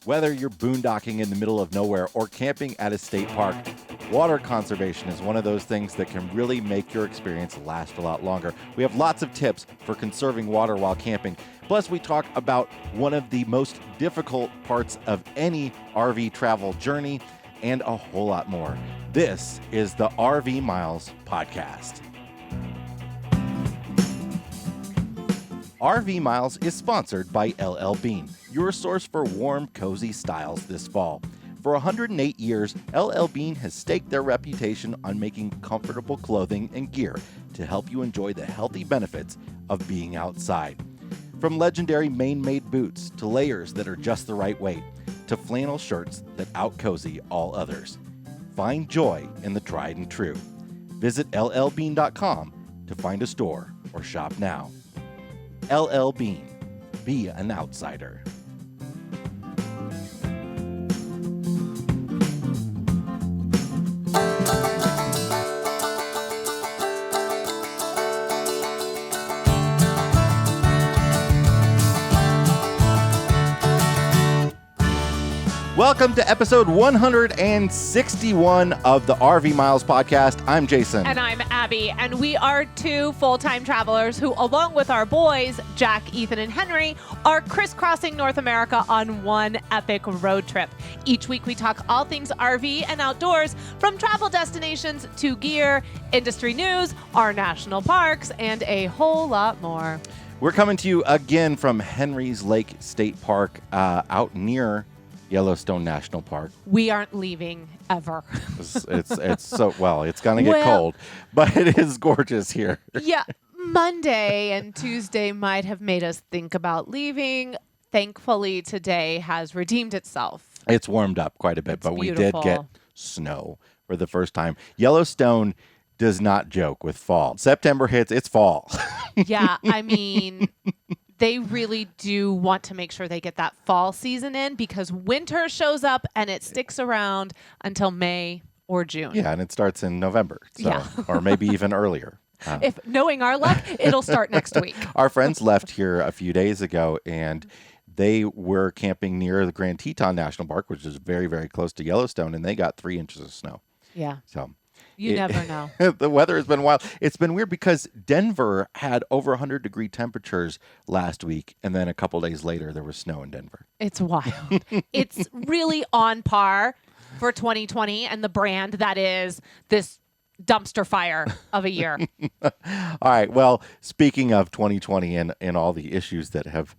Whether you're boondocking in the middle of nowhere or camping at a state park, water conservation is one of those things that can really make your experience last a lot longer. We have lots of tips for conserving water while camping. Plus, we talk about one of the most difficult parts of any RV travel journey and a whole lot more. This is the RV Miles Podcast. RV Miles is sponsored by LL Bean, your source for warm, cozy styles this fall. For 108 years, LL Bean has staked their reputation on making comfortable clothing and gear to help you enjoy the healthy benefits of being outside. From legendary Maine-made boots to layers that are just the right weight, to flannel shirts that out-cozy all others. Find joy in the tried and true. Visit llbean.com to find a store or shop now. LL Bean. Be an outsider. Welcome to episode 161 of the RV Miles Podcast. I'm Jason. And I'm Abby. And we are two full-time travelers who, along with our boys, Jack, Ethan, and Henry, are crisscrossing North America on one epic road trip. Each week we talk all things RV and outdoors, from travel destinations to gear, industry news, our national parks, and a whole lot more. We're coming to you again from Henry's Lake State Park out near Yellowstone National Park. We aren't leaving ever. It's so, well, it's going to get cold, but it is gorgeous here. Yeah, Monday and Tuesday might have made us think about leaving. Thankfully, today has redeemed itself. It's warmed up quite a bit, but beautiful. We did get snow for the first time. Yellowstone does not joke with fall. September hits, it's fall. Yeah, I mean, they really do want to make sure they get that fall season in, because winter shows up and it sticks around until May or June. Yeah, and it starts in November, or maybe even earlier. If knowing our luck, it'll start next week. Our friends left here a few days ago, and they were camping near the Grand Teton National Park, which is very, very close to Yellowstone, and they got 3 inches of snow. Yeah. So you never know. The weather has been wild. It's been weird because Denver had over 100-degree temperatures last week, and then a couple days later, there was snow in Denver. It's wild. It's really on par for 2020 and the brand that is this dumpster fire of a year. All right. Well, speaking of 2020 and all the issues that have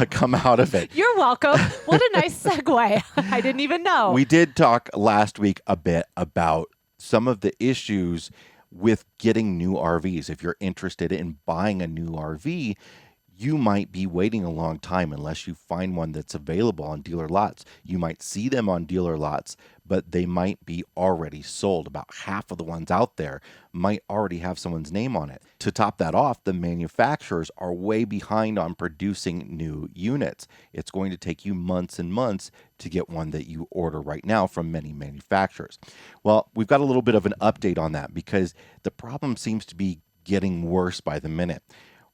come out of it. You're welcome. What a nice segue. I didn't even know. We did talk last week a bit about some of the issues with getting new RVs. If you're interested in buying a new RV, you might be waiting a long time unless you find one that's available on dealer lots. You might see them on dealer lots, but they might be already sold. About half of the ones out there might already have someone's name on it. To top that off, the manufacturers are way behind on producing new units. It's going to take you months and months to get one that you order right now from many manufacturers. Well, we've got a little bit of an update on that because the problem seems to be getting worse by the minute.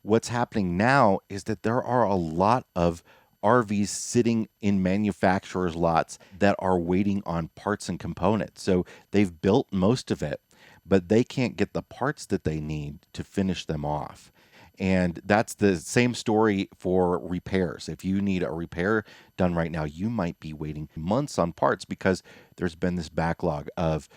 What's happening now is that there are a lot of RVs sitting in manufacturers' lots that are waiting on parts and components. So they've built most of it, but they can't get the parts that they need to finish them off. And that's the same story for repairs. If you need a repair done right now, you might be waiting months on parts because there's been this backlog of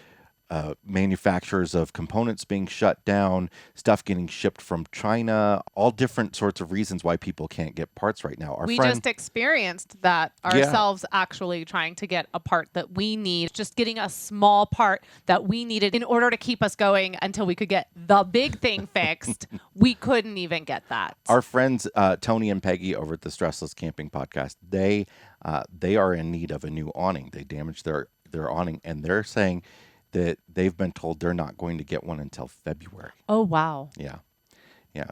manufacturers of components being shut down, stuff getting shipped from China, all different sorts of reasons why people can't get parts right now. We just experienced that ourselves, actually trying to get a part that we need, just getting a small part that we needed in order to keep us going until we could get the big thing fixed. We couldn't even get that. Our friends, Tony and Peggy over at the Stressless Camping Podcast, they are in need of a new awning. They damaged their awning, and they're saying that they've been told they're not going to get one until February. Oh, wow. Yeah.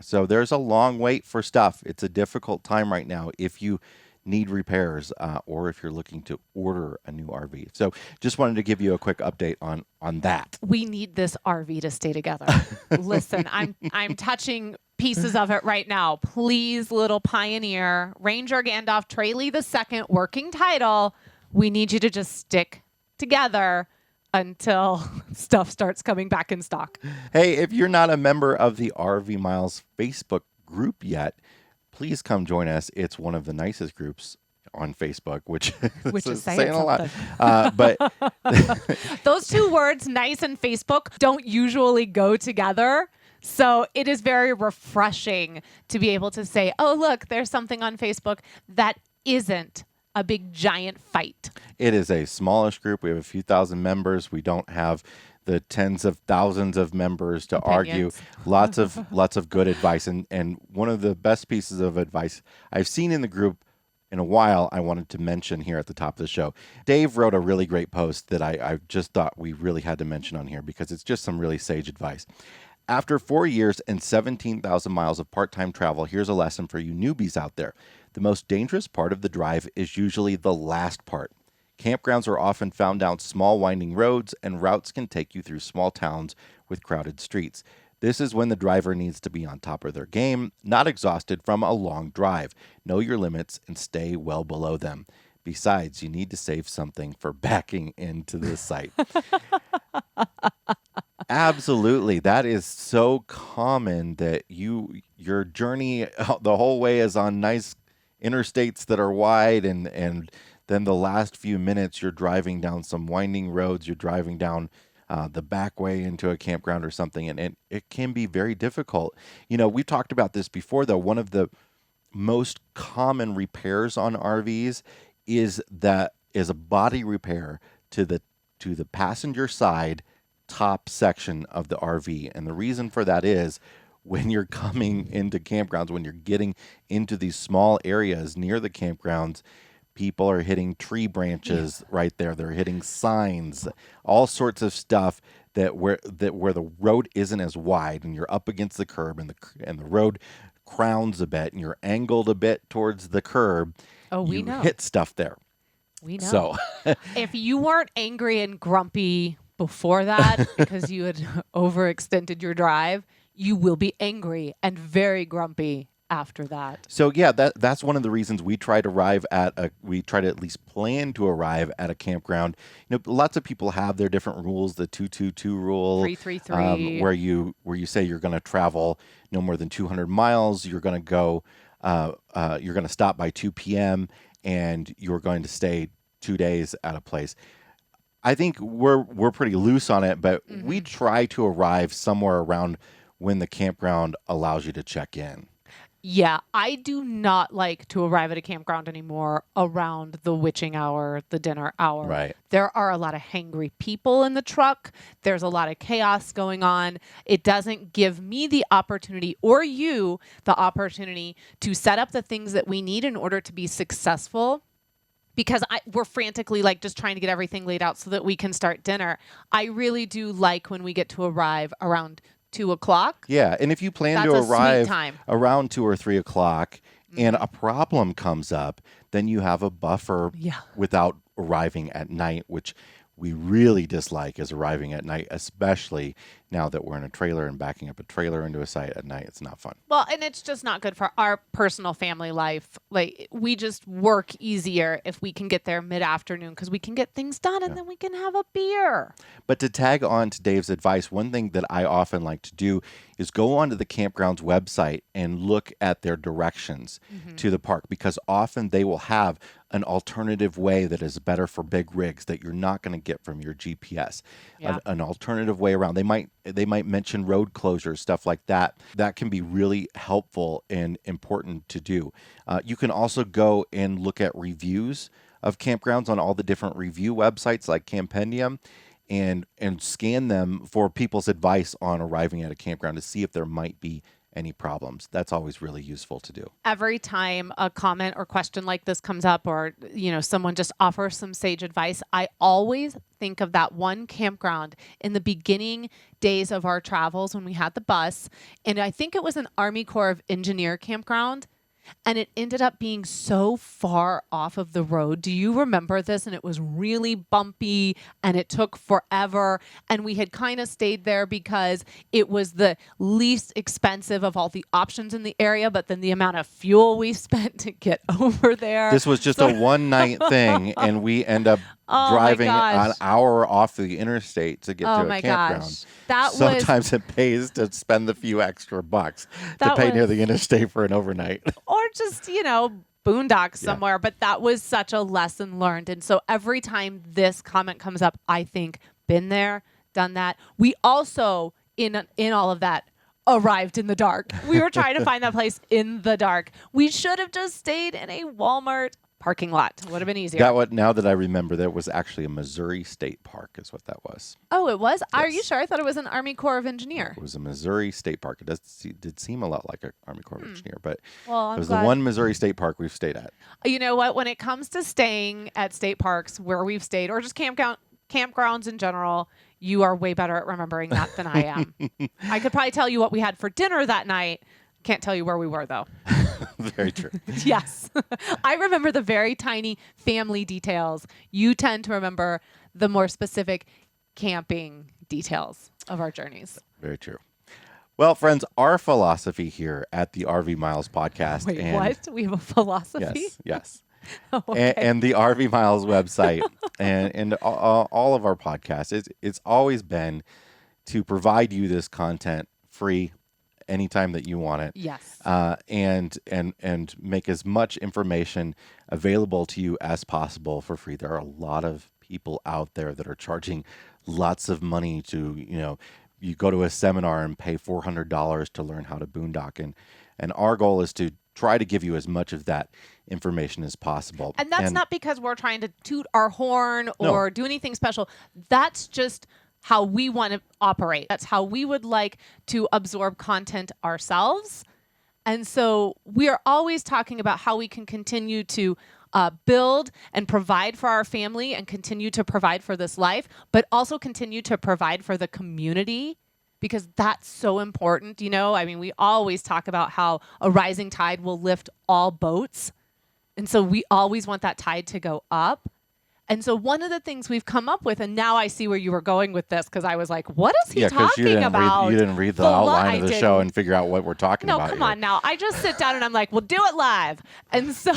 So there's a long wait for stuff. It's a difficult time right now if you need repairs or if you're looking to order a new RV. So just wanted to give you a quick update on that. We need this RV to stay together. Listen, I'm touching pieces of it right now. Please, little pioneer, Ranger Gandalf Trayley II, working title. We need you to just stick together until stuff starts coming back in stock. Hey, if you're not a member of the RV Miles Facebook group yet, please come join us. It's one of the nicest groups on Facebook, which is saying a lot. something. But Those two words, nice and Facebook, don't usually go together. So it is very refreshing to be able to say, oh, look, there's something on Facebook that isn't a big giant fight. It is a smallish group. We have a few thousand members. We don't have the tens of thousands of members to argue. Lots of good advice. And one of the best pieces of advice I've seen in the group in a while, I wanted to mention here at the top of the show. Dave wrote a really great post that I just thought we really had to mention on here because it's just some really sage advice. After 4 years and 17,000 miles of part-time travel, here's a lesson for you newbies out there. The most dangerous part of the drive is usually the last part. Campgrounds are often found down small winding roads, and routes can take you through small towns with crowded streets. This is when the driver needs to be on top of their game, not exhausted from a long drive. Know your limits and stay well below them. Besides, you need to save something for backing into the site. Absolutely. That is so common that your journey the whole way is on nice interstates that are wide, and then the last few minutes you're driving down some winding roads, you're driving down the back way into a campground or something, and it can be very difficult. We've talked about this before, though. One of the most common repairs on RVs is a body repair to the passenger side top section of the RV. And the reason for that is when you're coming into campgrounds, when you're getting into these small areas near the campgrounds, people are hitting tree branches right there. They're hitting signs, all sorts of stuff that where the road isn't as wide and you're up against the curb and the road crowns a bit and you're angled a bit towards the curb. Oh, we you know. hit stuff there. We know. So if you weren't angry and grumpy before that because you had overextended your drive, you will be angry and very grumpy after that. So yeah, that's one of the reasons we try to at least plan to arrive at a campground. Lots of people have their different rules, the 222 rule, 333, where you say you're going to travel no more than 200 miles, you're going to go you're going to stop by 2 p.m. and you're going to stay 2 days at a place. I think we're pretty loose on it, but we try to arrive somewhere around when the campground allows you to check in. Yeah, I do not like to arrive at a campground anymore around the witching hour, the dinner hour. Right. There are a lot of hangry people in the truck. There's a lot of chaos going on. It doesn't give me the opportunity, or you the opportunity, to set up the things that we need in order to be successful. Because we're frantically just trying to get everything laid out so that we can start dinner. I really do like when we get to arrive around 2:00. Yeah, and if you plan to arrive around 2 or 3 o'clock and a problem comes up, then you have a buffer without arriving at night, which we really dislike is arriving at night, especially now that we're in a trailer and backing up a trailer into a site at night. It's not fun. Well, and it's just not good for our personal family life. We just work easier if we can get there mid-afternoon because we can get things done and then we can have a beer. But to tag on to Dave's advice, one thing that I often like to do is go onto the campground's website and look at their directions to the park, because often they will have an alternative way that is better for big rigs that you're not going to get from your GPS. Yeah. An alternative way around. They might mention road closures, stuff like that. That can be really helpful and important to do. You can also go and look at reviews of campgrounds on all the different review websites like Campendium, and scan them for people's advice on arriving at a campground to see if there might be any problems. That's always really useful to do. Every time a comment or question like this comes up, or someone just offers some sage advice, I always think of that one campground in the beginning days of our travels when we had the bus, and I think it was an Army Corps of Engineer campground. and it ended up being so far off of the road. Do you remember this? And it was really bumpy and it took forever. And we had kind of stayed there because it was the least expensive of all the options in the area, but then the amount of fuel we spent to get over there. This was just a one night thing, and we end up driving an hour off the interstate to get to a campground. Sometimes it pays to spend the few extra bucks to pay near the interstate for an overnight. Or just, boondock somewhere. But that was such a lesson learned. And so every time this comment comes up, I think, been there, done that. We also, in all of that, arrived in the dark. We were trying to find that place in the dark. We should have just stayed in a Walmart parking lot. Would have been easier. Now that I remember, that was actually a Missouri State Park is what that was. Oh, it was? Yes. Are you Yes. sure? I thought it was an Army Corps of Engineer. It was a Missouri State Park. It did seem a lot like an Army Corps of Engineer, but Well, it was the one Missouri State Park we've stayed at. You know what? When it comes to staying at state parks where we've stayed, or just campgrounds in general, you are way better at remembering that than I am. I could probably tell you what we had for dinner that night. Can't tell you where we were, though. Very true. Yes. I remember the very tiny family details. You tend to remember the more specific camping details of our journeys. Very true. Well, friends, our philosophy here at the RV Miles podcast. Wait, what? We have a philosophy? Yes. Oh, okay. and the RV Miles website and all of our podcasts, it's always been to provide you this content free anytime that you want it. Yes. And make as much information available to you as possible for free. There are a lot of people out there that are charging lots of money to, you go to a seminar and pay $400 to learn how to boondock. And our goal is to try to give you as much of that information as possible. And that's not because we're trying to toot our horn or do anything special. That's just how we want to operate. That's how we would like to absorb content ourselves. And so we are always talking about how we can continue to build and provide for our family and continue to provide for this life, but also continue to provide for the community, because that's so important. We always talk about how a rising tide will lift all boats. And so we always want that tide to go up. And so one of the things we've come up with, and now I see where you were going with this, because I was like, what is he talking about? You didn't read the outline of the show and figure out what we're talking about. No, come on now. I just sit down and I'm like, well, do it live. And so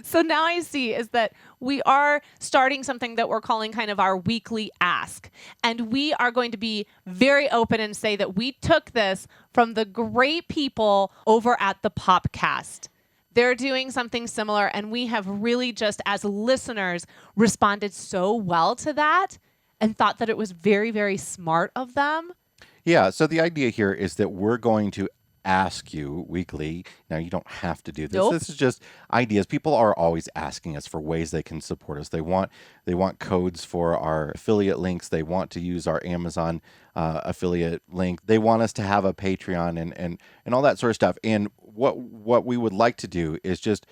so now I see is that we are starting something that we're calling kind of our weekly ask. And we are going to be very open and say that we took this from the great people over at the Popcast. They're doing something similar, and we have really just, as listeners, responded so well to that and thought that it was very, very smart of them. Yeah, so the idea here is that we're going to ask you weekly. Now, you don't have to do this. Nope. This is just ideas. People are always asking us for ways they can support us. They want codes for our affiliate links. They want to use our Amazon affiliate link. They want us to have a Patreon and all that sort of stuff. And what we would like to do is just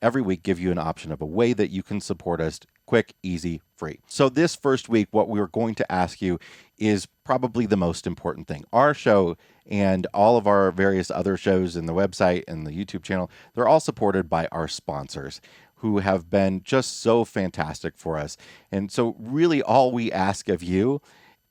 every week give you an option of a way that you can support us quick, easy, free. So this first week, what we were going to ask you is probably the most important thing. Our show and all of our various other shows in the website and the YouTube channel, they're all supported by our sponsors who have been just so fantastic for us. And so really all we ask of you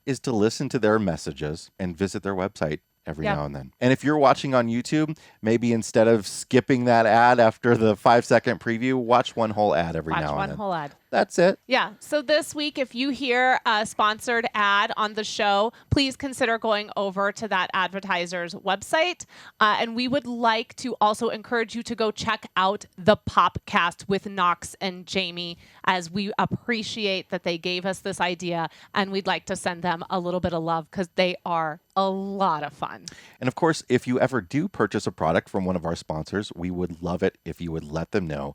is to listen to their messages and visit their website every now and then. And if you're watching on YouTube, maybe instead of skipping that ad after the 5-second preview, watch one whole ad every now and then. Watch one whole ad. That's it. Yeah. So this week, if you hear a sponsored ad on the show, please consider going over to that advertiser's website. And we would like to also encourage you to go check out the Popcast with Knox and Jamie, as we appreciate that they gave us this idea, and we'd like to send them a little bit of love because they are a lot of fun. And of course, if you ever do purchase a product from one of our sponsors, we would love it if you would let them know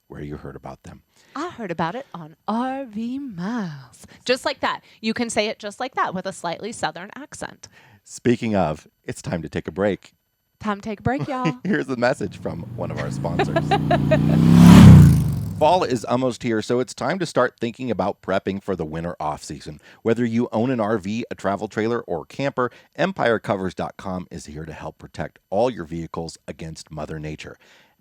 where you heard about them. I heard about it on RV Miles. Just like that. You can say it just like that with a slightly Southern accent. Speaking of, it's time to take a break. Time to take a break, y'all. Here's a message from one of our sponsors. Fall is almost here, so it's time to start thinking about prepping for the winter off-season. Whether you own an RV, a travel trailer, or camper, EmpireCovers.com is here to help protect all your vehicles against Mother Nature.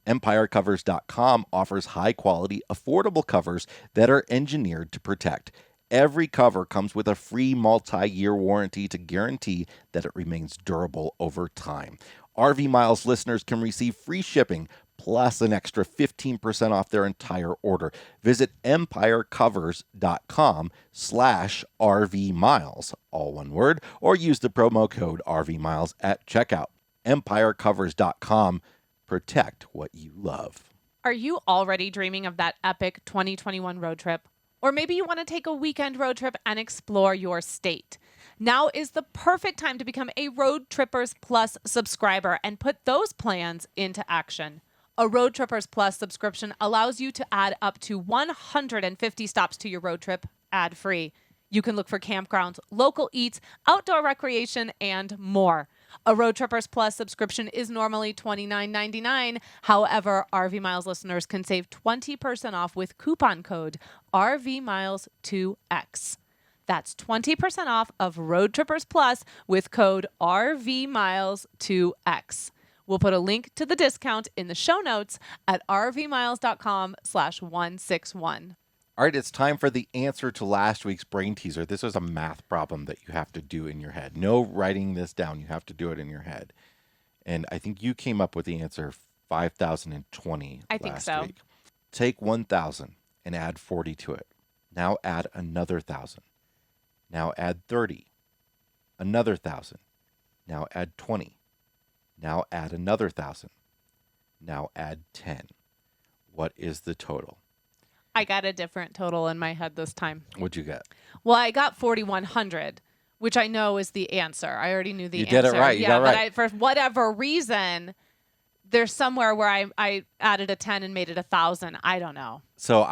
EmpireCovers.com offers high-quality, affordable covers that are engineered to protect. Every cover comes with a free multi-year warranty to guarantee that it remains durable over time. RV Miles listeners can receive free shipping plus an extra 15% off their entire order. Visit EmpireCovers.com/RV Miles, all one word, or use the promo code RV Miles at checkout. EmpireCovers.com. Protect what you love. Are you already dreaming of that epic 2021 road trip? Or maybe you want to take a weekend road trip and explore your state. Now is the perfect time to become a Road Trippers Plus subscriber and put those plans into action. A Road Trippers Plus subscription allows you to add up to 150 stops to your road trip ad-free. You can look for campgrounds, local eats, outdoor recreation, and more. A Road Trippers Plus subscription is normally $29.99. However, RV Miles listeners can save 20% off with coupon code RVMiles2X. That's 20% off of Road Trippers Plus with code RVMiles2X. We'll put a link to the discount in the show notes at rvmiles.com/161. All right, it's time for the answer to last week's brain teaser. This was a math problem that you have to do in your head. No writing this down. You have to do it in your head. And I think you came up with the answer 5,020 I think last so. week. Take 1,000 and add 40 to it. Now add another 1,000. Now add 30. Another 1,000. Now add 20. Now add another 1,000. Now add 10. What is the total? I got a different total in my head this time. What'd you get? Well, I got 4,100, which I know is the answer. I already knew the You answer. did it right. You got it right. But for whatever reason, there's somewhere where I added a 10 and made it 1,000. I don't know. So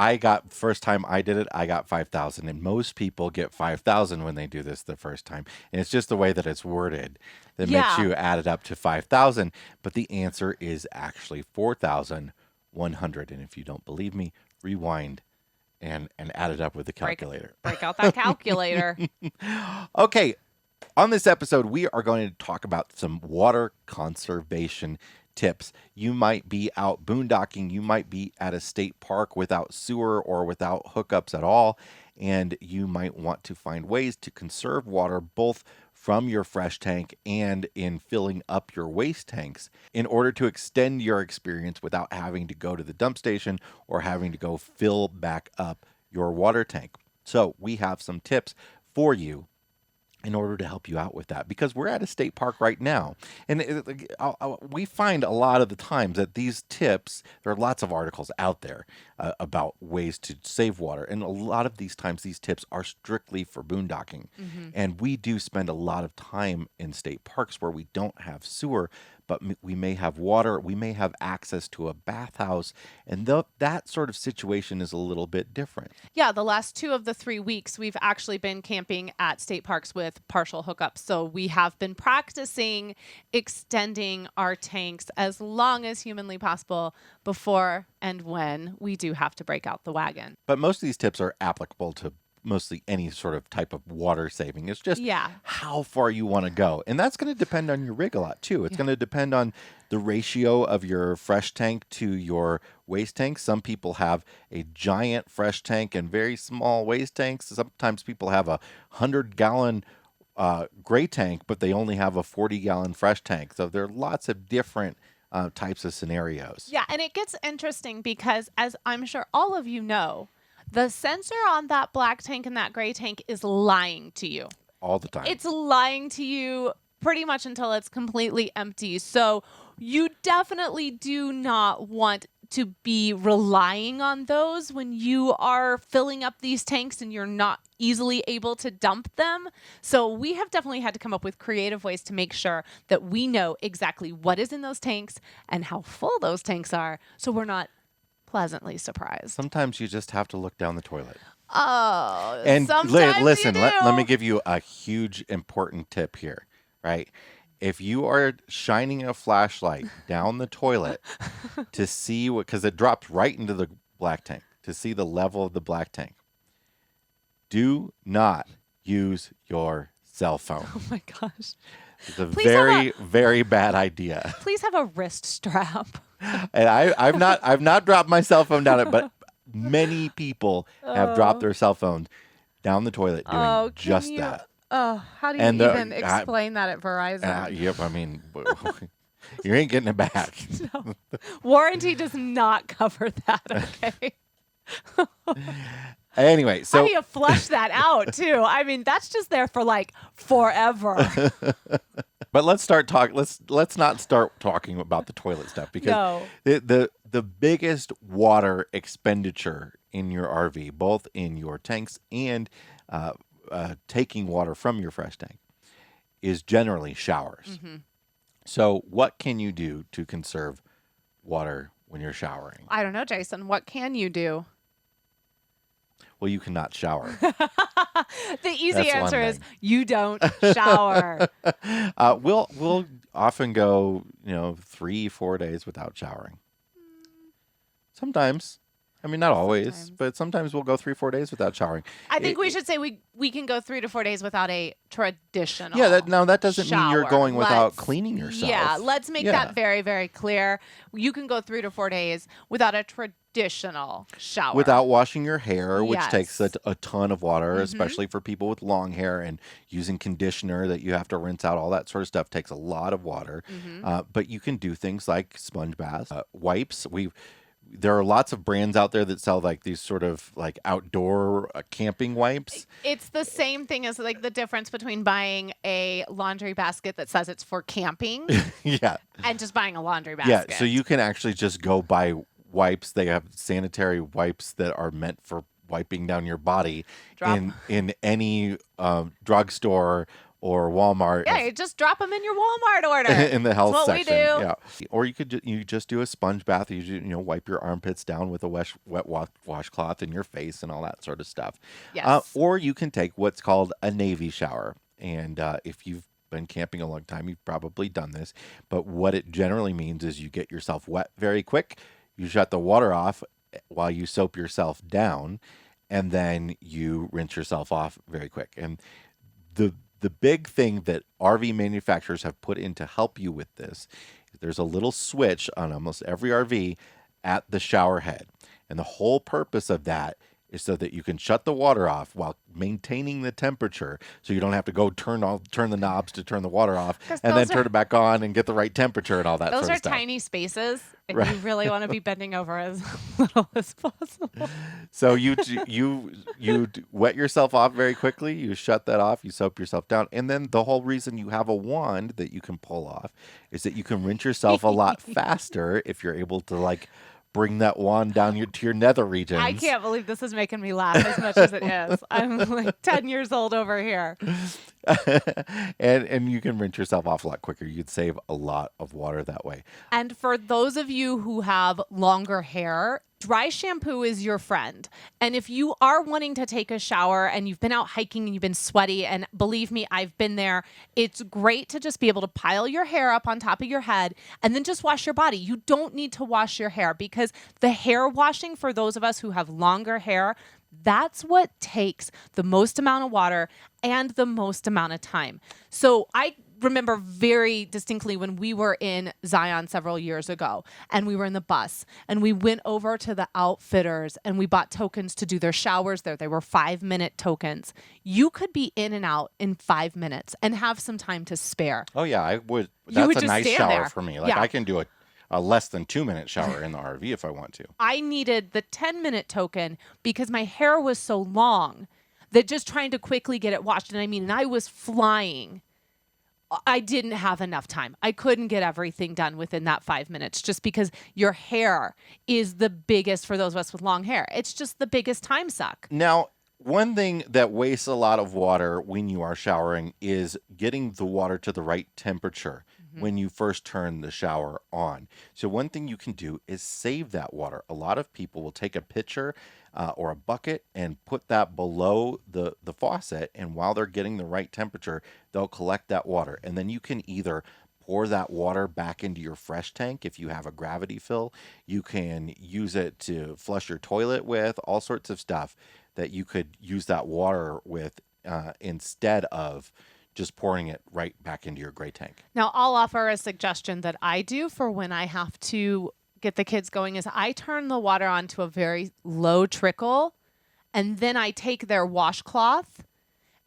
first time I did it, I got 5,000. And most people get 5,000 when they do this the first time. And it's just the way that it's worded that makes you add it up to 5,000. But the answer is actually 4,100. And if you don't believe me, rewind and add it up with the calculator. Break out that calculator. Okay. On this episode, we are going to talk about some water conservation tips. You might be out boondocking. You might be at a state park without sewer or without hookups at all. And you might want to find ways to conserve water both from your fresh tank and in filling up your waste tanks in order to extend your experience without having to go to the dump station or having to go fill back up your water tank. So we have some tips for you in order to help you out with that, because we're at a state park right now. And we find a lot of the times that these tips, there are lots of articles out there about ways to save water. And a lot of these times, these tips are strictly for boondocking. Mm-hmm. And we do spend a lot of time in state parks where we don't have sewer, but we may have water, we may have access to a bathhouse, and that sort of situation is a little bit different. Yeah, the last 2 of the 3 weeks, we've actually been camping at state parks with partial hookups. So we have been practicing extending our tanks as long as humanly possible before and when we do have to break out the wagon. But most of these tips are applicable to mostly any sort of type of water saving. It's just how far you want to go. And that's going to depend on your rig a lot too. It's going to depend on the ratio of your fresh tank to your waste tank. Some people have a giant fresh tank and very small waste tanks. Sometimes people have a 100-gallon gray tank, but they only have a 40-gallon fresh tank. So there are lots of different types of scenarios. Yeah, and it gets interesting because, as I'm sure all of you know, the sensor on that black tank and that gray tank is lying to you. All the time. It's lying to you pretty much until it's completely empty. So you definitely do not want to be relying on those when you are filling up these tanks and you're not easily able to dump them. So we have definitely had to come up with creative ways to make sure that we know exactly what is in those tanks and how full those tanks are, so we're not pleasantly surprised. Sometimes you just have to look down the toilet. Oh, and sometimes listen, you do. let me give you a huge important tip here, right? If you are shining a flashlight down the toilet to see what, because it drops right into the black tank. to see the level of the black tank. Do not use your cell phone. Oh my gosh. It's a Please have very, very bad idea. Please have a wrist strap. And I've not dropped my cell phone down it, but many people have dropped their cell phones down the toilet doing just that. Oh, how do you And even explain that at Verizon? Yep, I mean, you ain't getting it back. No. Warranty does not cover that, okay? Anyway, so how do you flush that out, too? I mean, that's just there for like forever. but let's not start talking about the toilet stuff because the biggest water expenditure in your RV, both in your tanks and taking water from your fresh tank, is generally showers. Mm-hmm. So what can you do to conserve water when you're showering? I don't know, Jason. What can you do? Well, you cannot shower. The easy answer is you don't shower. We'll often go, 3-4 days without showering. Sometimes. I mean, not always, but sometimes we'll go 3-4 days without showering. I think we should say we can go 3 to 4 days without a traditional. Yeah, that doesn't shower. mean you're going without cleaning yourself. Yeah, let's make that very, very clear. You can go 3 to 4 days without a traditional shower. Without washing your hair, which Yes. takes a ton of water, especially for people with long hair, and using conditioner that you have to rinse out, all that sort of stuff takes a lot of water. But you can do things like sponge baths, wipes. There are lots of brands out there that sell like these sort of like outdoor camping wipes. It's the same thing as like the difference between buying a laundry basket that says it's for camping Yeah. and just buying a laundry basket. Yeah. So you can actually just go buy wipes. They have sanitary wipes that are meant for wiping down your body in any drugstore or Walmart. Yeah, you just drop them in your Walmart order. In the health That's what section. we do. Yeah. Or you could you just do a sponge bath. You wipe your armpits down with a wet washcloth in your face and all that sort of stuff. Yes. Or you can take what's called a Navy shower. And if you've been camping a long time, you've probably done this. But what it generally means is you get yourself wet very quick. You shut the water off while you soap yourself down, and then you rinse yourself off very quick. And the big thing that RV manufacturers have put in to help you with this, there's a little switch on almost every RV at the shower head. And the whole purpose of that is so that you can shut the water off while maintaining the temperature, so you don't have to go turn the knobs to turn the water off and then turn it back on and get the right temperature and all that sort of stuff. Those are tiny spaces, and you really want to be bending over as little as possible. So you wet yourself off very quickly, you shut that off, you soap yourself down, and then the whole reason you have a wand that you can pull off is that you can rinse yourself a lot faster if you're able to bring that wand down to your nether regions. I can't believe this is making me laugh as much as it is. I'm like 10 years old over here. and you can rinse yourself off a lot quicker. You'd save a lot of water that way. And for those of you who have longer hair, dry shampoo is your friend. And if you are wanting to take a shower and you've been out hiking and you've been sweaty, and believe me, I've been there, it's great to just be able to pile your hair up on top of your head and then just wash your body. You don't need to wash your hair, because the hair washing, for those of us who have longer hair, that's what takes the most amount of water and the most amount of time. So I remember very distinctly when we were in Zion several years ago, and we were in the bus, and we went over to the outfitters and we bought tokens to do their showers there. They were 5-minute tokens. You could be in and out in 5 minutes and have some time to spare. Oh yeah, I would. You would That's a just nice stand shower there. for me. Yeah. I can do a less than 2-minute shower in the RV if I want to. I needed the 10-minute token because my hair was so long that just trying to quickly get it washed, and I was flying. I didn't have enough time. I couldn't get everything done within that 5 minutes, just because your hair is the biggest, for those of us with long hair. It's just the biggest time suck. Now, one thing that wastes a lot of water when you are showering is getting the water to the right temperature when you first turn the shower on. So one thing you can do is save that water. A lot of people will take a pitcher or a bucket and put that below the faucet, and while they're getting the right temperature, they'll collect that water. And then you can either pour that water back into your fresh tank if you have a gravity fill. You can use it to flush your toilet with, all sorts of stuff that you could use that water with instead of just pouring it right back into your gray tank. Now, I'll offer a suggestion that I do for when I have to get the kids going is I turn the water on to a very low trickle, and then I take their washcloth,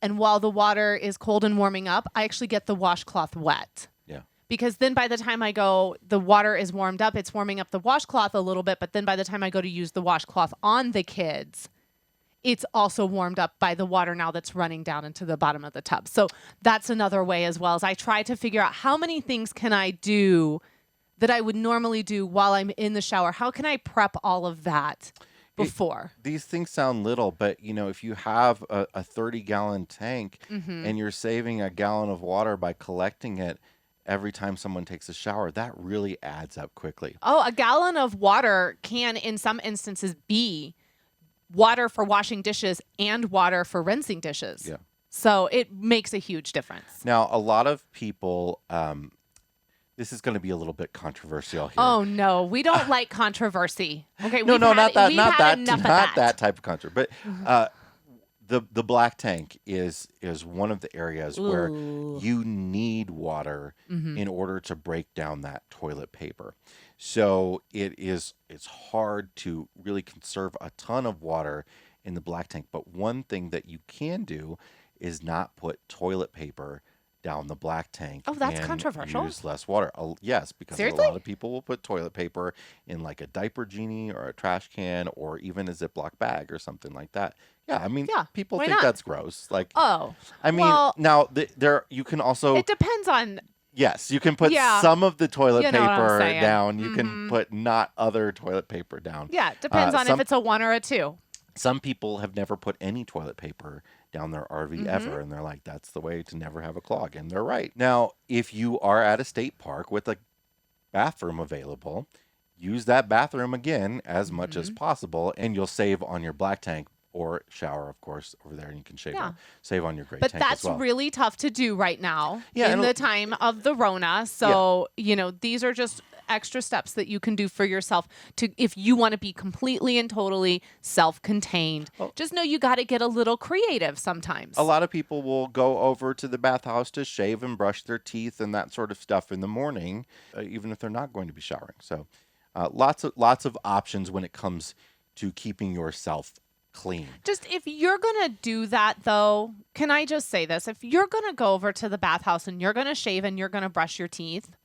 and while the water is cold and warming up, I actually get the washcloth wet. Yeah. Because then by the time I go, the water is warmed up. It's warming up the washcloth a little bit, but then by the time I go to use the washcloth on the kids, it's also warmed up by the water now that's running down into the bottom of the tub. So that's another way as well, as I try to figure out how many things can I do that I would normally do while I'm in the shower. How can I prep all of that before? These things sound little, but if you have a 30-gallon tank and you're saving a gallon of water by collecting it every time someone takes a shower, that really adds up quickly. Oh, a gallon of water can, in some instances, be water for washing dishes and water for rinsing dishes. Yeah. So it makes a huge difference. Now, a lot of people, this is going to be a little bit controversial here. Oh no, we don't like controversy. Okay, not that enough that type of controversy. But the black tank is one of the areas where you need water in order to break down that toilet paper. So it's hard to really conserve a ton of water in the black tank. But one thing that you can do is not put toilet paper down the black tank. Oh, that's and controversial. Use less water. Yes, because Seriously? a lot of people will put toilet paper in like a diaper genie or a trash can or even a Ziploc bag or something like that. Yeah, I mean, people why think not? that's gross. Like, Oh, I mean, well, now there you can also. it depends on. Yes, you can put Yeah. some of the toilet You know what I'm paper saying. down. You can put not other toilet paper down. Yeah, it depends on if it's a 1 or a 2. Some people have never put any toilet paper down their RV ever, and they're like, that's the way to never have a clog. And they're right. Now, if you are at a state park with a bathroom available, use that bathroom again as much as possible, and you'll save on your black tank or shower, of course, over there, and you can save on your gray But tank that's as well. really tough to do right now Yeah, in the time of the Rona. So, these are just extra steps that you can do for yourself if you want to be completely and totally self-contained. Just know you got to get a little creative sometimes. A lot of people will go over to the bathhouse to shave and brush their teeth and that sort of stuff in the morning, even if they're not going to be showering. So lots of options when it comes to keeping yourself clean. Just if you're going to do that, though, can I just say this? If you're going to go over to the bathhouse and you're going to shave and you're going to brush your teeth,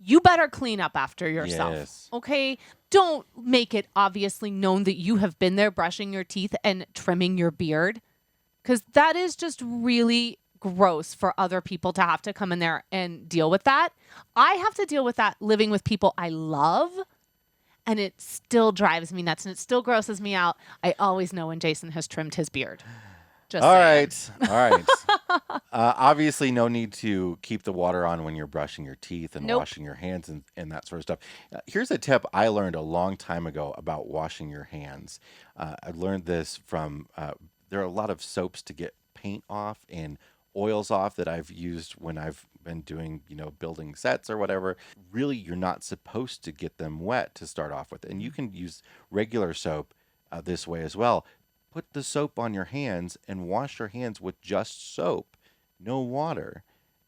you better clean up after yourself. Yes. Okay? Don't make it obviously known that you have been there brushing your teeth and trimming your beard, because that is just really gross for other people to have to come in there and deal with that. I have to deal with that living with people I love, and it still drives me nuts and it still grosses me out. I always know when Jason has trimmed his beard. Just All saying. right. Obviously, no need to keep the water on when you're brushing your teeth and washing your hands and that sort of stuff. Here's a tip I learned a long time ago about washing your hands. I learned this from, there are a lot of soaps to get paint off and oils off that I've used when I've been doing, building sets or whatever. Really, you're not supposed to get them wet to start off with. And you can use regular soap this way as well. Put the soap on your hands and wash your hands with just soap, no water,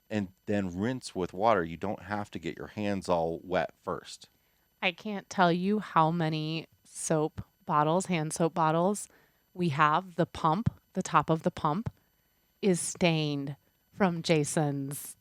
and then rinse with water. You don't have to get your hands all wet first. I can't tell you how many soap bottles, hand soap bottles we have. The top of the pump is stained from Jason's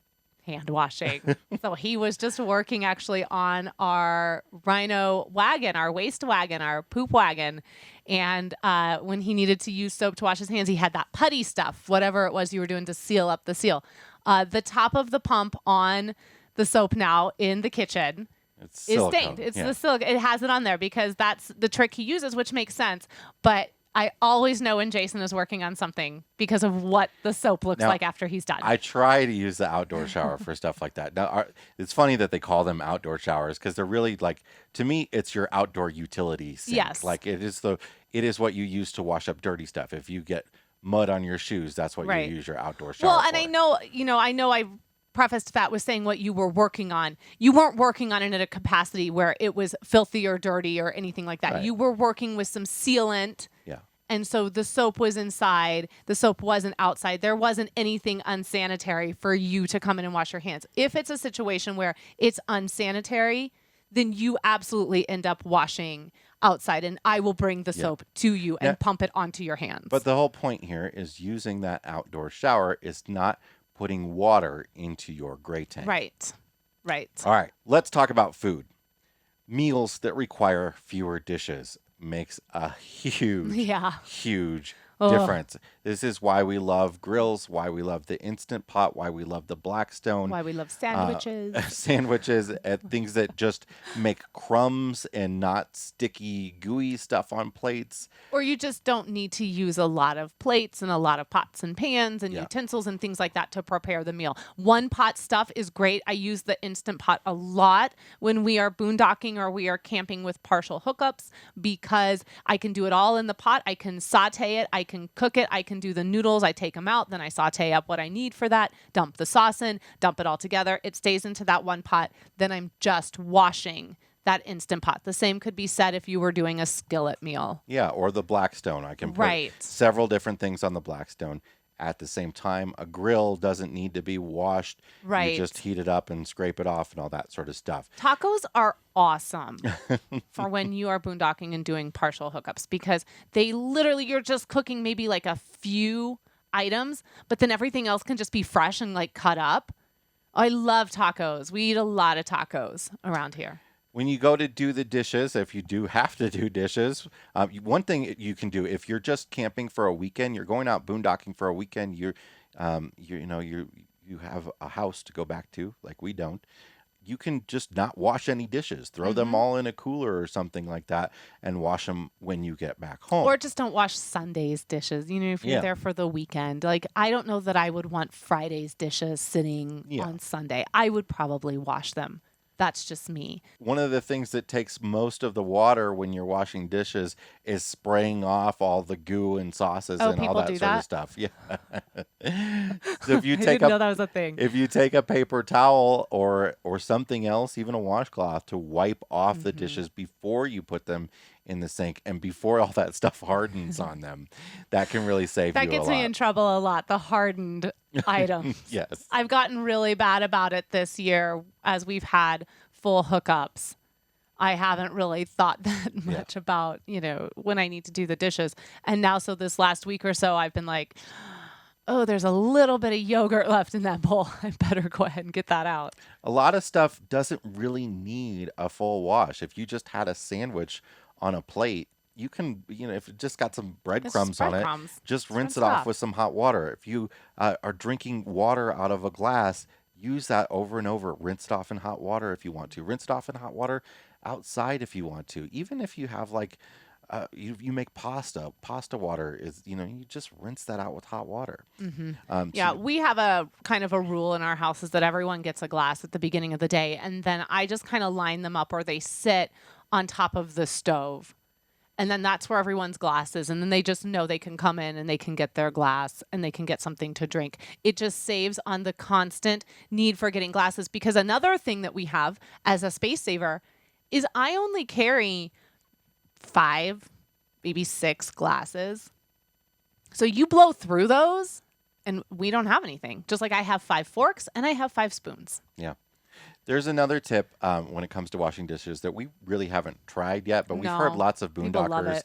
hand washing. So he was just working actually on our Rhino wagon, our waste wagon, our poop wagon. And when he needed to use soap to wash his hands, he had that putty stuff, whatever it was you were doing to seal up the seal. The top of the pump on the soap now in the kitchen is stained. It's the silicone. It has it on there because that's the trick he uses, which makes sense. But I always know when Jason is working on something because of what the soap looks like after he's done. I try to use the outdoor shower for stuff like that. Now, it's funny that they call them outdoor showers because they're really like, to me, it's your outdoor utility sink. Yes. Like it is what you use to wash up dirty stuff. If you get mud on your shoes, that's what you use your outdoor shower Well, and for. I know, I prefaced that with saying what you were working on. You weren't working on it at a capacity where it was filthy or dirty or anything like that. Right. You were working with some sealant. Yeah. And so the soap was inside, the soap wasn't outside. There wasn't anything unsanitary for you to come in and wash your hands. If it's a situation where it's unsanitary, then you absolutely end up washing outside, and I will bring the soap to you and pump it onto your hands. But the whole point here is using that outdoor shower is not putting water into your gray tank. Right. All right, let's talk about food. Meals that require fewer dishes makes a huge difference. This is why we love grills, why we love the Instant Pot, why we love the Blackstone. Why we love sandwiches. Sandwiches and things that just make crumbs and not sticky, gooey stuff on plates. Or you just don't need to use a lot of plates and a lot of pots and pans and utensils and things like that to prepare the meal. One pot stuff is great. I use the Instant Pot a lot when we are boondocking or we are camping with partial hookups because I can do it all in the pot. I can saute it. I can cook it. I can do the noodles. I take them out. Then I saute up what I need for that, dump the sauce in, dump it all together. It stays into that one pot. Then I'm just washing that Instant Pot. The same could be said if you were doing a skillet meal. Yeah, or the Blackstone. I can put several different things on the Blackstone at the same time. A grill doesn't need to be washed. Right. You just heat it up and scrape it off and all that sort of stuff. Tacos are awesome for when you are boondocking and doing partial hookups because they literally, you're just cooking maybe like a few items, but then everything else can just be fresh and like cut up. I love tacos. We eat a lot of tacos around here. When you go to do the dishes, if you do have to do dishes, one thing you can do if you're just camping for a weekend, you're going out boondocking for a weekend, you have a house to go back to, like we don't. You can just not wash any dishes, throw them all in a cooler or something like that, and wash them when you get back home. Or just don't wash Sunday's dishes. If you're there for the weekend, like I don't know that I would want Friday's dishes sitting on Sunday. I would probably wash them. That's just me. One of the things that takes most of the water when you're washing dishes is spraying off all the goo and sauces and all that sort of stuff. Yeah. So if you I didn't know that was a thing. If you take a paper towel or something else, even a washcloth, to wipe off the dishes before you put them in the sink and before all that stuff hardens on them, that can really save you a lot. That gets me in trouble a lot, the hardened items. Yes. I've gotten really bad about it this year as we've had full hookups. I haven't really thought that much about, when I need to do the dishes. And now, so this last week or so, I've been like, oh, there's a little bit of yogurt left in that bowl. I better go ahead and get that out. A lot of stuff doesn't really need a full wash. If you just had a sandwich on a plate, you can, if it just got some breadcrumbs on it, just rinse it off with some hot water. If you are drinking water out of a glass, use that over and over. Rinse it off in hot water if you want to. Rinse it off in hot water outside if you want to. Even if you have you make pasta water is, you just rinse that out with hot water. We have a kind of a rule in our house is that everyone gets a glass at the beginning of the day. And then I just kind of line them up or they sit on top of the stove. And then that's where everyone's glass is. And then they just know they can come in and they can get their glass and they can get something to drink. It just saves on the constant need for getting glasses. Because another thing that we have as a space saver is I only carry 5, maybe 6 glasses. So you blow through those and we don't have anything. Just like I have 5 forks and I have 5 spoons. Yeah. There's another tip when it comes to washing dishes that we really haven't tried yet, but we've heard lots of boondockers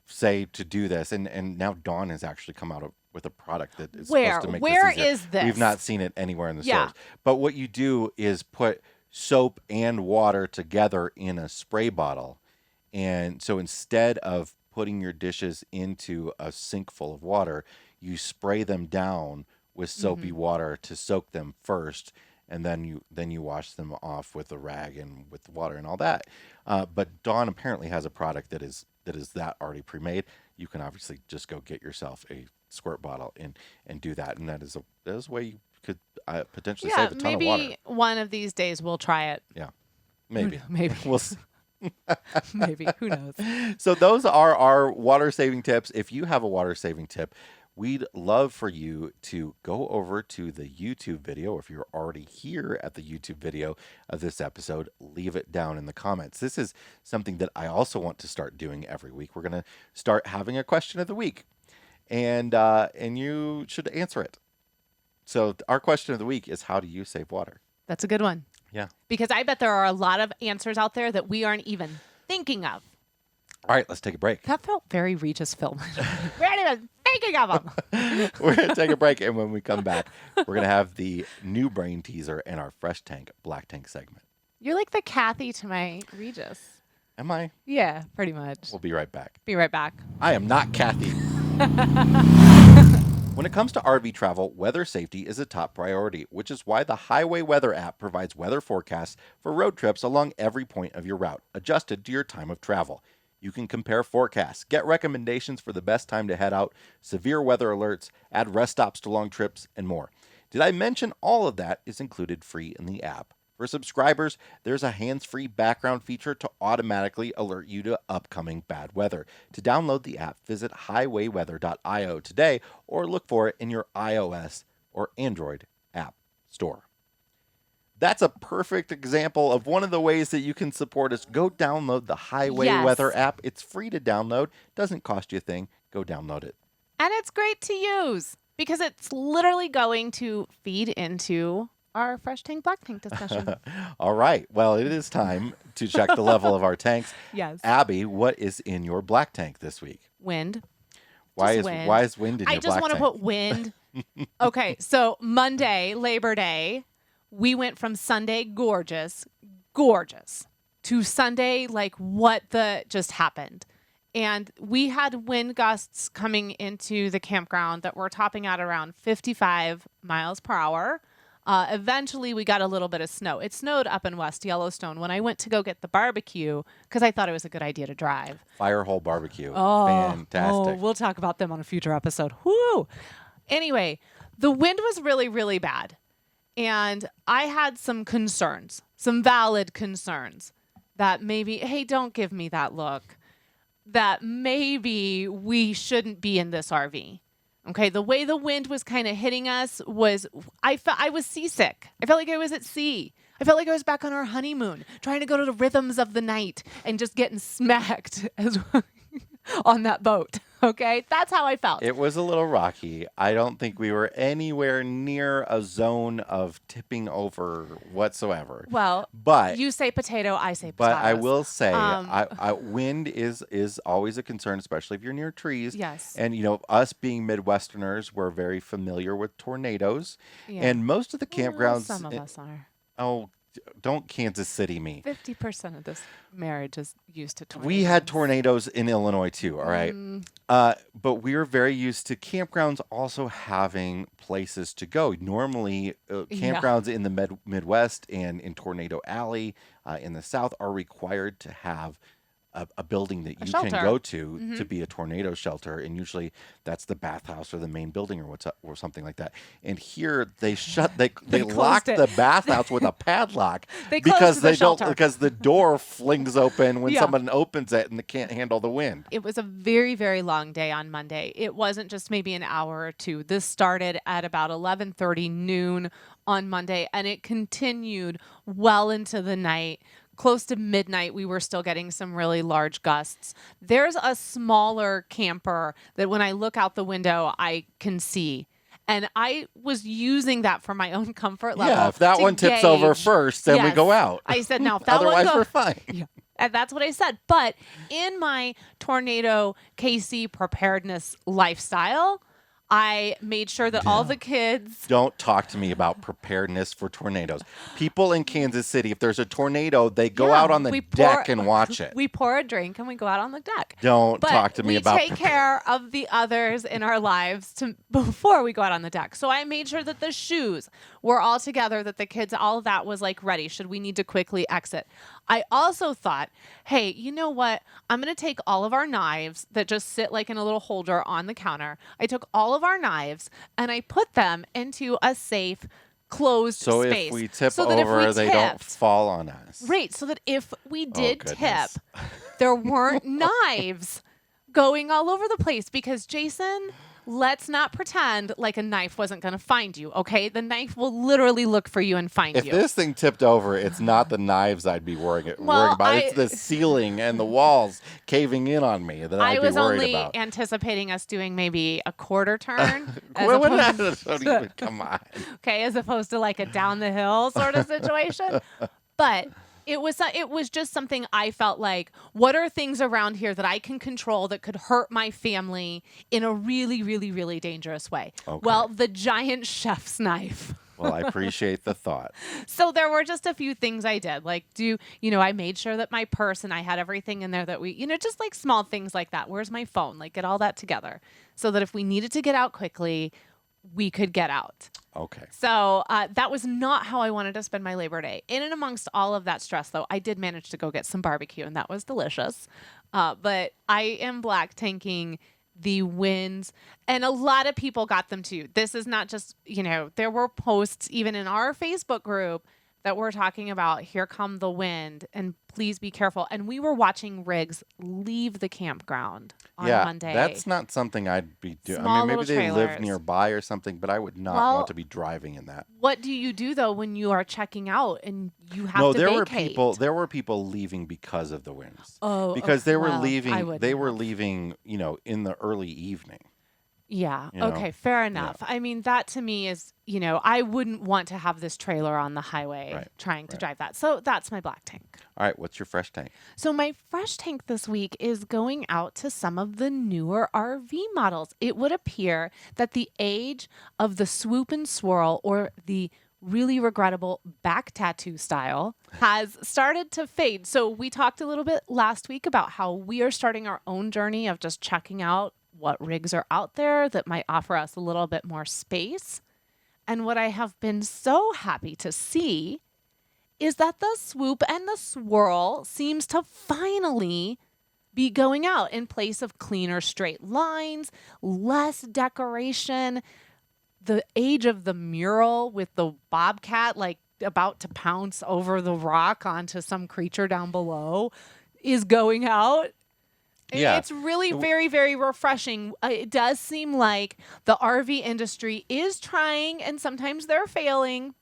say to do this. And now Dawn has actually come out with a product that is supposed to make this easier. Where is this? We've not seen it anywhere in the stores. But what you do is put soap and water together in a spray bottle. And so instead of putting your dishes into a sink full of water, you spray them down with soapy water to soak them first. And then you wash them off with a rag and with the water and all that. But Dawn apparently has a product that is already pre-made. You can obviously just go get yourself a squirt bottle and do that. And that is a way you could potentially save a ton of water. Maybe one of these days we'll try it. Yeah, maybe. Maybe. We'll see. Maybe. Who knows? So those are our water saving tips. If you have a water saving tip, we'd love for you to go over to the YouTube video. If you're already here at the YouTube video of this episode, leave it down in the comments. This is something that I also want to start doing every week. We're going to start having a question of the week, and you should answer it. So our question of the week is, how do you save water? That's a good one. Yeah. Because I bet there are a lot of answers out there that we aren't even thinking of. All right, let's take a break. That felt very Regis film. We aren't even thinking of them. We're going to take a break, and when we come back, we're going to have the new brain teaser and our Fresh Tank, Black Tank segment. You're like the Kathy to my Regis. Am I? Yeah, pretty much. We'll be right back. Be right back. I am not Kathy. When it comes to RV travel, weather safety is a top priority, which is why the Highway Weather app provides weather forecasts for road trips along every point of your route, adjusted to your time of travel. You can compare forecasts, get recommendations for the best time to head out, severe weather alerts, add rest stops to long trips, and more. Did I mention all of that is included free in the app? For subscribers, there's a hands-free background feature to automatically alert you to upcoming bad weather. To download the app, visit highwayweather.io today or look for it in your iOS or Android app store. That's a perfect example of one of the ways that you can support us. Go download the Highway Weather app. It's free to download. Doesn't cost you a thing. Go download it. And it's great to use because it's literally going to feed into our Fresh Tank, Black Tank discussion. All right. Well, it is time to check the level of our tanks. Yes. Abby, what is in your black tank this week? Wind. Why is wind. why is wind in your I just black want to tank? put wind. Okay, so Monday, Labor Day, we went from Sunday gorgeous, to Sunday like what the just happened. And we had wind gusts coming into the campground that were topping out around 55 miles per hour. Eventually, we got a little bit of snow. It snowed up in West Yellowstone when I went to go get the barbecue because I thought it was a good idea to drive. Firehole barbecue. Oh, Fantastic. we'll talk about them on a future episode. Woo! Anyway, the wind was really, really bad. And I had some concerns, some valid concerns that maybe, hey, don't give me that look, that maybe we shouldn't be in this RV. Okay, the way the wind was kind of hitting us was, I was seasick. I felt like I was at sea. I felt like I was back on our honeymoon, trying to go to the rhythms of the night and just getting smacked as on that boat. Okay, that's how I felt. It was a little rocky. I don't think we were anywhere near a zone of tipping over whatsoever. Well, but you say potato, I say potatoes. But I will say, wind is always a concern, especially if you're near trees. Yes. And, us being Midwesterners, we're very familiar with tornadoes. Yeah. And most of the campgrounds... Some of us are. Oh, don't Kansas City me. 50% of this marriage is used to tornadoes. We had tornadoes in Illinois, too, all right? But we're very used to campgrounds also having places to go. Normally, campgrounds in the Midwest and in Tornado Alley in the South are required to have a building that you can go to be a tornado shelter, and usually that's the bathhouse or the main building or something like that. And here they lock the bathhouse with a padlock because the door flings open when someone opens it and they can't handle the wind. It was a very, very long day on Monday. It wasn't just maybe an hour or two. This started at about 11:30 noon on Monday, and it continued well into the night. Close to midnight, we were still getting some really large gusts. There's a smaller camper that when I look out the window, I can see. And I was using that for my own comfort level. Yeah, if that one tips over first, then we go out. I said, now, if that Otherwise, one we're fine. Yeah. And that's what I said. But in my tornado KC preparedness lifestyle, I made sure that all the kids... Don't talk to me about preparedness for tornadoes. People in Kansas City, if there's a tornado, they go out on the deck and watch it. We pour a drink and we go out on the deck. Don't talk to me about... we take care of the others in our lives before we go out on the deck. So I made sure that the shoes were all together, that the kids, all of that was like ready should we need to quickly exit. I also thought, hey, you know what? I'm going to take all of our knives that just sit like in a little holder on the counter. I took all of our knives and I put them into a safe, closed space. So if we tip over, they don't fall on us. Right. So that if we did tip, there weren't knives going all over the place because Jason, let's not pretend like a knife wasn't going to find you, okay? The knife will literally look for you and find If you. this thing tipped over, it's not the knives I'd be worrying about. It's the ceiling and the walls caving in on me that I'd be worried only about. anticipating us doing maybe a quarter turn. Come on. Okay, as opposed to like a down the hill sort of situation. But it was just something I felt like, what are things around here that I can control that could hurt my family in a really, really, really dangerous way? Okay. Well, the giant chef's knife. Well, I appreciate the thought. So there were just a few things I did. Like, I made sure that my purse and I had everything in there that we, just like small things like that. Where's my phone? Like, get all that together so that if we needed to get out quickly, we could get out. Okay. So that was not how I wanted to spend my Labor Day. In and amongst all of that stress, though, I did manage to go get some barbecue, and that was delicious. But I am black tanking the wins, and a lot of people got them too. This is not just, there were posts even in our Facebook group that were talking about, here come the wind, and please be careful. And we were watching rigs leave the campground on Monday. That's not something I'd be doing. Small maybe little they live trailers. nearby or something, but I would not want to be driving in that. What do you do though when you are checking out and you have to there vacate? There were people leaving because of the winds. Oh, because they were leaving. They were leaving, in the early evening. Yeah. Okay. Fair enough. Yeah. I mean, that to me is, I wouldn't want to have this trailer on the highway trying to drive that. So that's my black tank. All right. What's your fresh tank? So my fresh tank this week is going out to some of the newer RV models. It would appear that the age of the swoop and swirl, or the really regrettable back tattoo style, has started to fade. So we talked a little bit last week about how we are starting our own journey of just checking out what rigs are out there that might offer us a little bit more space. And what I have been so happy to see is that the swoop and the swirl seems to finally be going out in place of cleaner straight lines, less decoration. The age of the mural with the bobcat like about to pounce over the rock onto some creature down below is going out. Yeah. It's really very, very refreshing. It does seem like the RV industry is trying, and sometimes they're failing,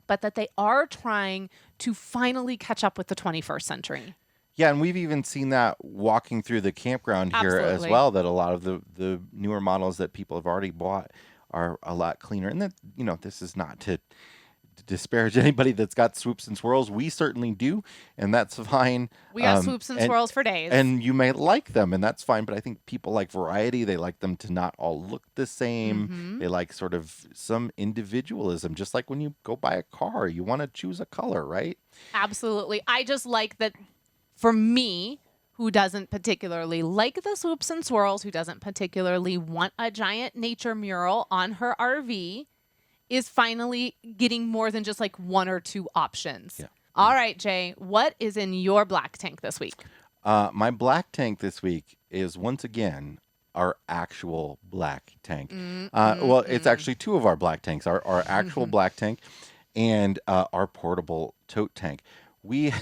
but that they are trying to finally catch up with the 21st century. Yeah, and we've even seen that walking through the campground here as well, that a lot of the newer models that people have already bought are a lot cleaner. And that, this is not to disparage anybody that's got swoops and swirls. We certainly do, and that's fine. We got swoops and swirls for days. And you may like them, and that's fine, but I think people like variety. They like them to not all look the same. Mm-hmm. They like sort of some individualism, just like when you go buy a car, you want to choose a color, right? Absolutely. I just like that, for me, who doesn't particularly like the swoops and swirls, who doesn't particularly want a giant nature mural on her RV, is finally getting more than just like one or two options. Yeah. All right, Jay, what is in your black tank this week? My black tank this week is once again our actual black tank. Well, it's actually two of our black tanks, our actual black tank and our portable tote tank. We've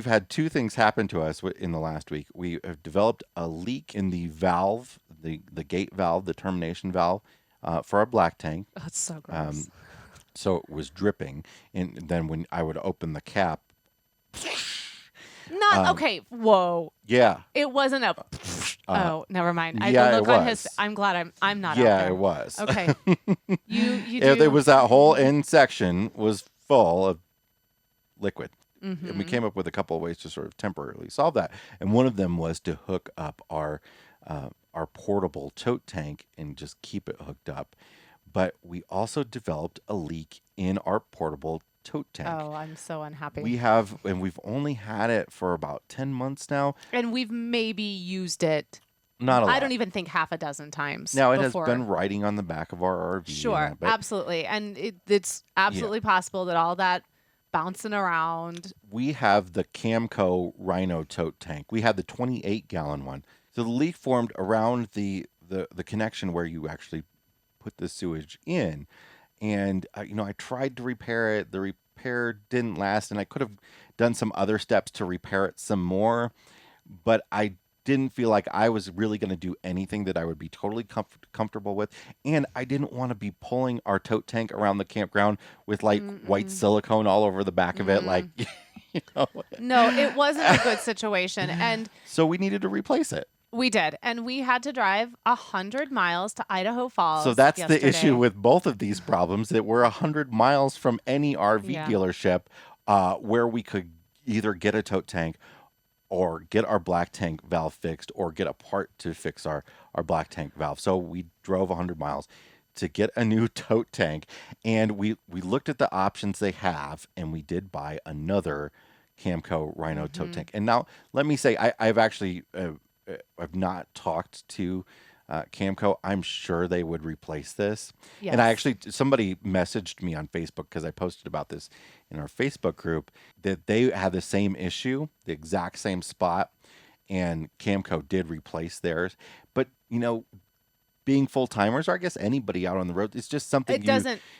had two things happen to us in the last week. We have developed a leak in the valve, the gate valve, the termination valve, for our black tank. Oh, it's so gross. So it was dripping, and then when I would open the cap, Okay. Whoa. yeah, It wasn't a. Oh, never mind. yeah, the look it on was. his. I'm glad I'm not. out yeah, there. it was. Okay. You It was that whole end section was full of liquid. Mm-hmm. And we came up with a couple of ways to sort of temporarily solve that. And one of them was to hook up our portable tote tank and just keep it hooked up. But we also developed a leak in our portable tote tank. Oh, I'm so unhappy. We've only had it for about 10 months now. And we've maybe used it. Not a lot. I don't even think half a dozen times. Now, it before. has been riding on the back of our RV. Sure, absolutely. And it's absolutely possible that all that bouncing around. We have the Camco Rhino tote tank. We had the 28-gallon one. So the leak formed around the connection where you actually put the sewage in. And, I tried to repair it. The repair didn't last, and I could have done some other steps to repair it some more. But I didn't feel like I was really going to do anything that I would be totally comfortable with. And I didn't want to be pulling our tote tank around the campground with like white silicone all over the back of it. Like, you know. No, it wasn't a good situation. And So we needed to replace it. we did. And we had to drive 100 miles to Idaho Falls. So that's yesterday. the issue with both of these problems, that we're 100 miles from any RV dealership where we could either get a tote tank or get our black tank valve fixed or get a part to fix our black tank valve. So we drove 100 miles to get a new tote tank, and we looked at the options they have, and we did buy another Camco Rhino tote tank. And now let me say, I've actually I've not talked to Camco. I'm sure they would replace this. Yes. And I actually, somebody messaged me on Facebook because I posted about this in our Facebook group, that they had the same issue, the exact same spot, and Camco did replace theirs. But, you know, being full timers, or I guess anybody out on the road, it's just something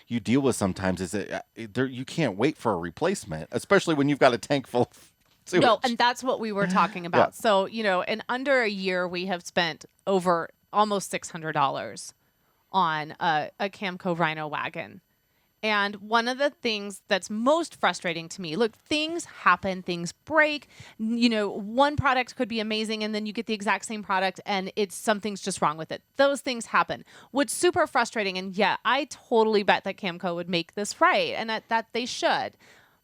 you deal with sometimes. Is that you can't wait for a replacement, especially when you've got a tank full of sewage. No, and that's what we were talking about. So, you know, in under a year, we have spent over almost $600 on a Camco Rhino wagon. And one of the things that's most frustrating to me, look, things happen, things break. You know, one product could be amazing and then you get the exact same product and something's just wrong with it. Those things happen. What's super frustrating, and yeah, I totally bet that Camco would make this right and that they should.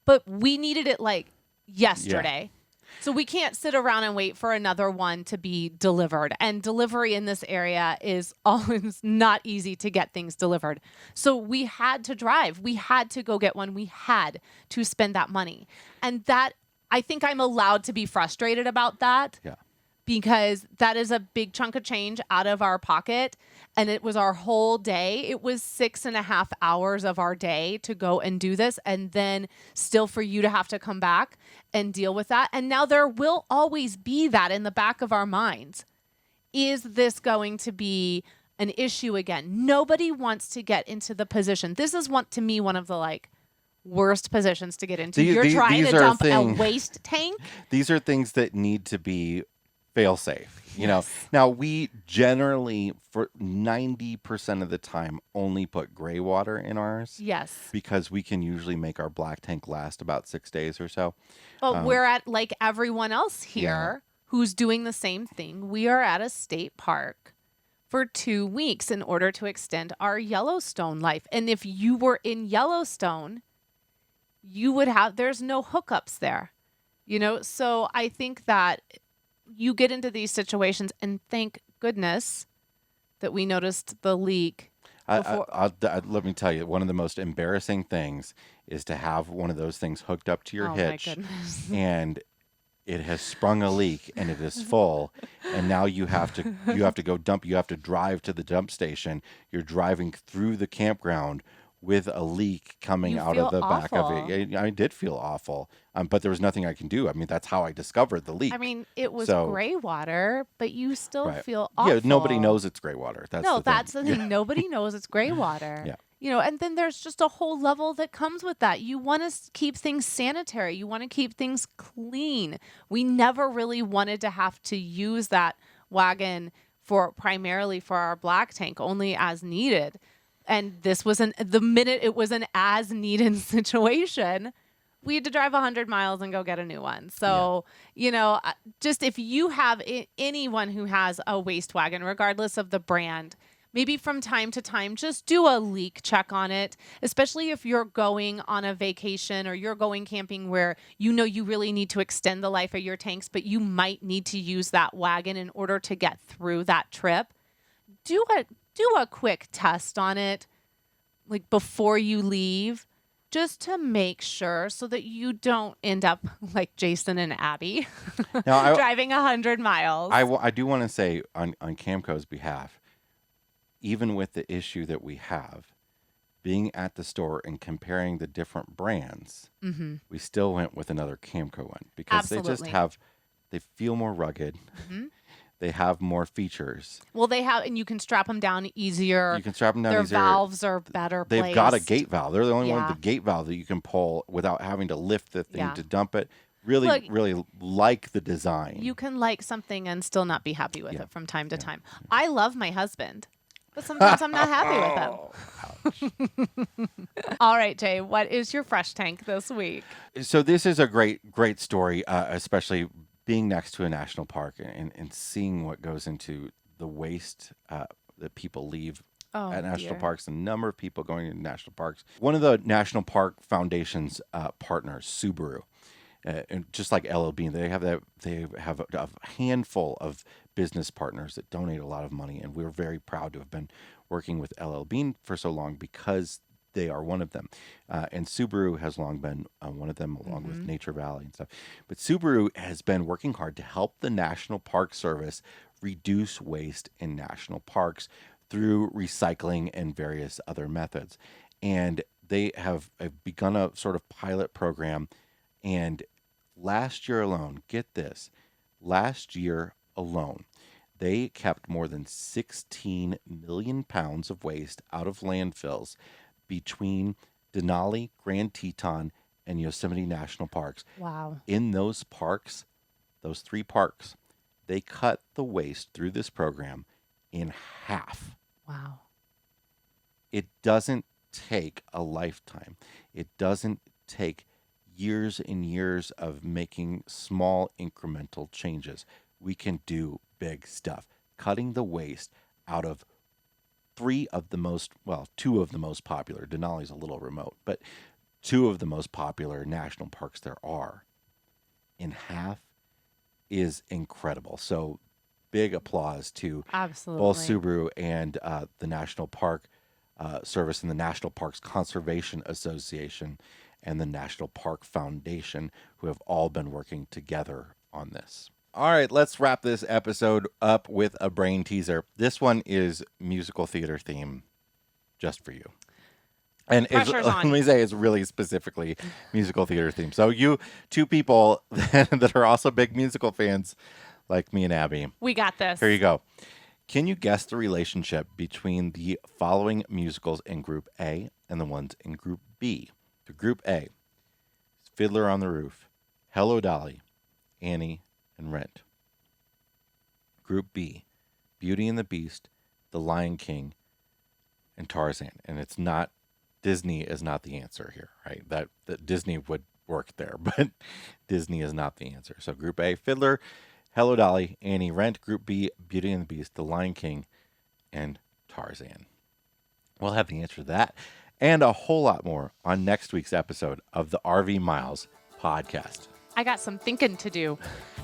But we needed it like yesterday. Yeah. So we can't sit around and wait for another one to be delivered. And delivery in this area is always not easy to get things delivered. So we had to drive. We had to go get one. We had to spend that money. And that, I think I'm allowed to be frustrated about that. Yeah. Because that is a big chunk of change out of our pocket. And it was our whole day. It was 6.5 hours of our day to go and do this. And then still for you to have to come back and deal with that. And now there will always be that in the back of our minds. Is this going to be an issue again? Nobody wants to get into the position. This is to me, one of the like worst positions to get into. You're trying to dump a waste tank. These are things that need to be fail safe, you know. Now we generally, for 90% of the time, only put gray water in ours. Yes. Because we can usually make our black tank last about 6 days or so. But we're at, like everyone else here who's doing the same thing, we are at a state park for 2 weeks in order to extend our Yellowstone life. And if you were in Yellowstone, there's no hookups there, you know? So I think that you get into these situations, and thank goodness that we noticed the leak. Let me tell you, one of the most embarrassing things is to have one of those things hooked up to your hitch, and it has sprung a leak, and it is full, and now you have to go dump. You have to drive to the dump station. You're driving through the campground with a leak coming out of the back of it. I did feel awful, but there was nothing I can do. I mean, that's how I discovered the leak. I mean, it was gray water, but you still feel awful. Yeah, nobody knows it's gray water. That's the thing. Nobody knows it's gray water. Yeah. You know, and then there's just a whole level that comes with that. You want to keep things sanitary. You want to keep things clean. We never really wanted to have to use that wagon primarily for our black tank, only as needed. And this was the minute it was an as needed situation, we had to drive 100 miles and go get a new one. So, you know, just if you have anyone who has a waste wagon, regardless of the brand, maybe from time to time, just do a leak check on it, especially if you're going on a vacation or you're going camping where you know you really need to extend the life of your tanks, but you might need to use that wagon in order to get through that trip. Do a quick test on it, like before you leave, just to make sure so that you don't end up like Jason and Abby now, driving 100 miles. I do want to say on Camco's behalf, even with the issue that we have, being at the store and comparing the different brands, we still went with another Camco one because they feel more rugged. They have more features. Well, and you can strap them down easier. You can strap them down easier. Their valves are better They've got a gate valve. They're the only one with the gate valve that you can pull without having to lift the thing to dump it. really, Look, really like the design. you can like something and still not be happy with Yeah. it from time to time. I love my husband, but sometimes I'm not happy with him. All right, Jay, what is your fresh tank this week? So this is a great story, especially being next to a national park and seeing what goes into the waste that people leave at national parks, the number of people going into national parks. One of the National Park Foundation's partners, Subaru, and just like LL Bean, they have a handful of business partners that donate a lot of money, and we're very proud to have been working with LL Bean for so long because they are one of them. And Subaru has long been one of them, along with Nature Valley and stuff. But Subaru has been working hard to help the National Park Service reduce waste in national parks through recycling and various other methods. And they have begun a sort of pilot program. And last year alone, get this, last year alone, they kept more than 16 million pounds of waste out of landfills between Denali, Grand Teton, and Yosemite National Parks. Wow. In those parks, those 3 parks, they cut the waste through this program in half. Wow. It doesn't take a lifetime. It doesn't take years and years of making small incremental changes. We can do big stuff. Cutting the waste out of 2 of the most popular, Denali's a little remote, but 2 of the most popular national parks there are in half is incredible. So big applause to Absolutely. both Subaru and the National Park Service and the National Parks Conservation Association and the National Park Foundation, who have all been working together on this. All right, let's wrap this episode up with a brain teaser. This one is musical theater theme just for you. And let me say, it's really specifically musical theater theme. So you 2 people that are also big musical fans like me and Abby. We got this. Here you go. Can you guess the relationship between the following musicals in Group A and the ones in Group B? So Group A, Fiddler on the Roof, Hello Dolly, Annie, and Rent. Group B, Beauty and the Beast, The Lion King, and Tarzan. And it's not, Disney is not the answer here, right? That Disney would work there, but Disney is not the answer. So Group A, Fiddler, Hello Dolly, Annie, Rent. Group B, Beauty and the Beast, The Lion King, and Tarzan. We'll have the answer to that and a whole lot more on next week's episode of the RV Miles podcast. I got some thinking to do.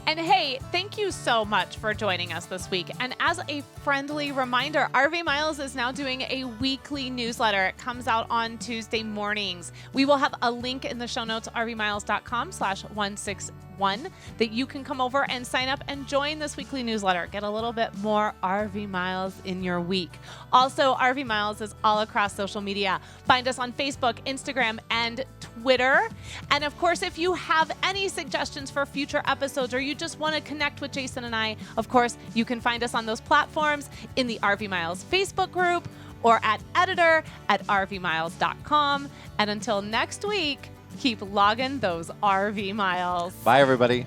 And hey, thank you so much for joining us this week. And as a friendly reminder, RV Miles is now doing a weekly newsletter. It comes out on Tuesday mornings. We will have a link in the show notes, rvmiles.com/161, that you can come over and sign up and join this weekly newsletter. Get a little bit more RV Miles in your week. Also, RV Miles is all across social media. Find us on Facebook, Instagram, and Twitter. And of course, if you have any suggestions for future episodes or you just want to connect with Jason and I, of course, you can find us on those platforms in the RV Miles Facebook group or at editor@rvmiles.com. And until next week, keep logging those RV miles. Bye, everybody.